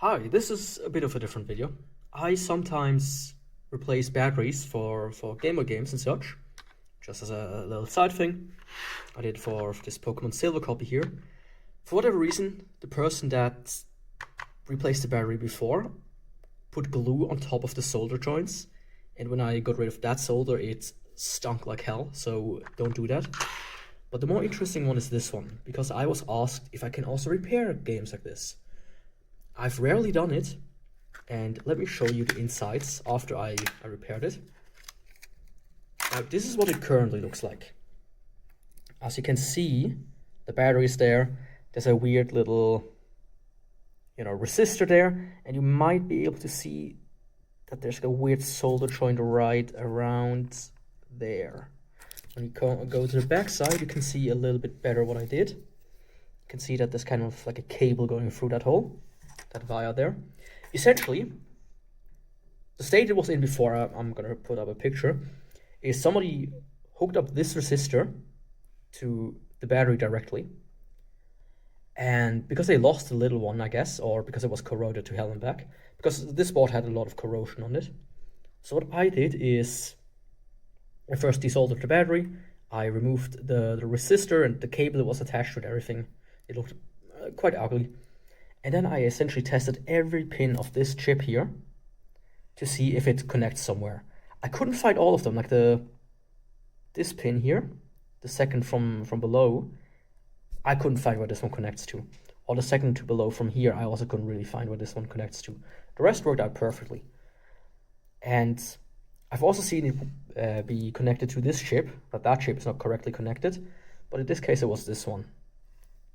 Hi, this is a bit of a different video. I sometimes replace batteries for Game Boy games and such, just as a little side thing. I did for this Pokemon Silver copy here. For whatever reason, the person that replaced the battery before put glue on top of the solder joints, and when I got rid of that solder, it stunk like hell, so don't do that. But the more interesting one is this one, because I was asked if I can also repair games like this. I've rarely done it, and let me show you the insides after I repaired it. Now, this is what it currently looks like. As you can see, the battery is there. There's a weird little, resistor there, and you might be able to see that there's a weird solder joint right around there. When you go to the back side, you can see a little bit better what I did. You can see that there's kind of like a cable going through that hole. That via there. Essentially, the state it was in before, I'm gonna put up a picture, is somebody hooked up this resistor to the battery directly, and because they lost the little one, I guess, or because it was corroded to hell and back, because this board had a lot of corrosion on it. So what I did is, I first desoldered the battery, I removed the resistor and the cable that was attached to it, everything. It looked quite ugly. And then I essentially tested every pin of this chip here to see if it connects somewhere. I couldn't find all of them, like this pin here, the second from below, I couldn't find where this one connects to. Or the second to below from here, I also couldn't really find where this one connects to. The rest worked out perfectly. And I've also seen it be connected to this chip, but that chip is not correctly connected. But in this case, it was this one.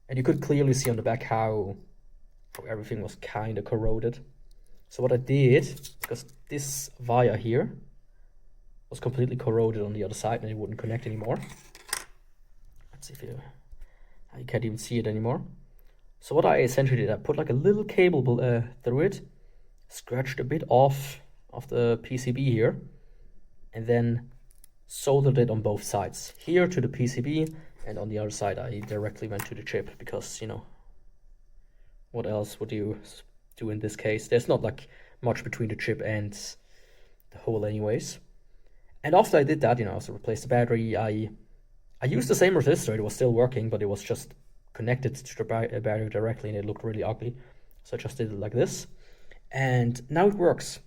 And you could clearly see on the back how everything was kind of corroded. So what I did, because this wire here was completely corroded on the other side and it wouldn't connect anymore. Let's see if you can't even see it anymore. So what I essentially did, I put like a little cable through it, scratched a bit off of the PCB here, and then soldered it on both sides. Here to the PCB, and on the other side I directly went to the chip, because, what else would you do in this case? There's not like much between the chip and the hole anyways. And after I did that, I also replaced the battery. I used the same resistor. It was still working, but it was just connected to the battery directly, and it looked really ugly. So I just did it like this. And now it works.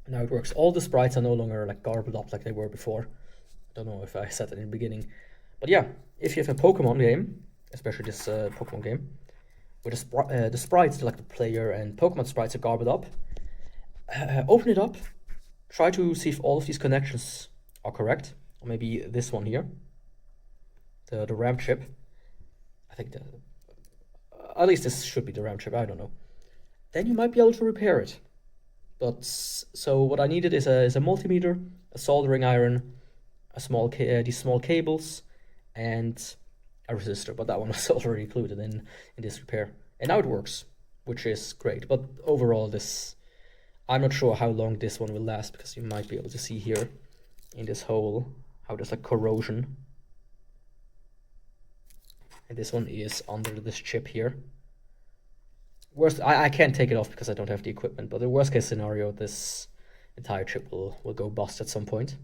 Now it works. All the sprites are no longer like garbled up like they were before. I don't know if I said that in the beginning. But yeah, if you have a Pokemon game, especially this Pokemon game, where the sprites, like the player and Pokemon sprites, are garbled up, open it up, try to see if all of these connections are correct, or maybe this one here, the RAM chip. I think at least this should be the RAM chip, I don't know. Then you might be able to repair it. But so what I needed is a multimeter, a soldering iron, these small cables, and a resistor, but that one was already included in this repair. And now it works, which is great. But overall, I'm not sure how long this one will last, because you might be able to see here in this hole how there's like corrosion. And this one is under this chip here. I can't take it off because I don't have the equipment, but the worst case scenario, this entire chip will go bust at some point.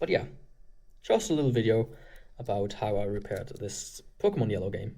But yeah, just a little video about how I repaired this Pokemon Yellow game.